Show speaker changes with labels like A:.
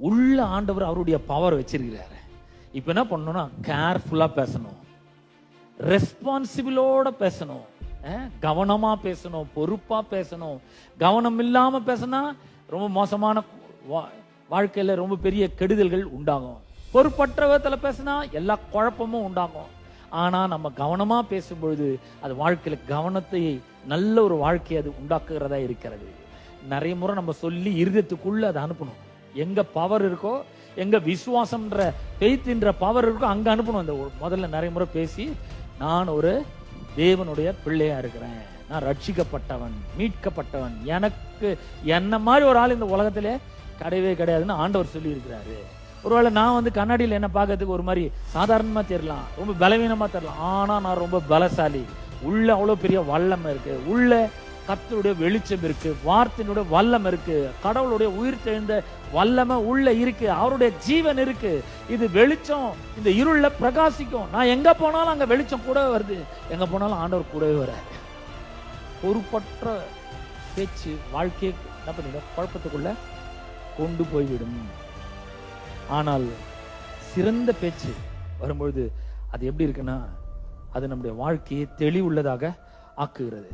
A: உள்ள ஆண்டவர் அவருடைய பவர் வச்சிருக்கிறாரு. இப்ப என்ன பண்ணணும்னா கேர்ஃபுல்லா பேசணும், ரெஸ்பான்சிபிளோட பேசணும், கவனமா பேசணும், பொறுப்பா பேசணும். கவனம் இல்லாம பேசினா ரொம்ப மோசமான வாழ்க்கையில ரொம்ப பெரிய கெடுதல்கள் உண்டாகும். பொறுப்பற்ற விதத்துல பேசினா எல்லா குழப்பமும் உண்டாகும். ஆனா நம்ம கவனமா பேசும்பொழுது அது வாழ்க்கையில கவனத்தை நல்ல ஒரு வாழ்க்கையை அது உண்டாக்குகிறதா இருக்கிறது. நிறைய முறை நம்ம சொல்லி இருதயத்துக்குள்ள அதை அனுப்பணும். எங்க பவர் இருக்கோ, எங்க விசுவாசம்ன்ற பெய்த்ன்ற பவர் இருக்கோ அங்க அனுப்பணும். இந்த முதல்ல நிறைய முறை பேசி, நான் ஒரு தேவனுடைய பிள்ளையா இருக்கிறேன், நான் ரட்சிக்கப்பட்டவன், மீட்கப்பட்டவன், எனக்கு என்ன மாதிரி ஒரு ஆள் இந்த உலகத்திலே கிடையவே கிடையாதுன்னு ஆண்டவர் சொல்லி இருக்கிறாரு. ஒருவேளை நான் கண்ணாடியில் என்ன பார்க்கறதுக்கு ஒரு மாதிரி சாதாரணமா தெரியலாம், ரொம்ப பலவீனமா தெரியலாம். ஆனா நான் ரொம்ப பலசாலி. உள்ள அவ்வளவு பெரிய வல்லமை இருக்கு, உள்ள கர்த்தருடைய வெளிச்சம் இருக்கு, வார்த்தையினுடைய வல்லம் இருக்கு, கடவுளுடைய உயிர் தெழுந்த வல்லமை உள்ள இருக்கு, அவருடைய ஜீவன் இருக்கு. இது வெளிச்சம் இந்த இருள பிரகாசிக்கும். நான் எங்க போனாலும் அங்க வெளிச்சம் கூடவே வருது, எங்க போனாலும் ஆண்டவர் கூடவே வர்றாரு. பொறுப்பற்ற பேச்சு வாழ்க்கையை என்ன பண்ணிட குழப்பத்துக்குள்ள கொண்டு போய்விடும். ஆனால் சிறந்த பேச்சு வரும்பொழுது அது எப்படி இருக்குன்னா, அது நம்முடைய வாழ்க்கையை தெளிவுள்ளதாக ஆக்குகிறது.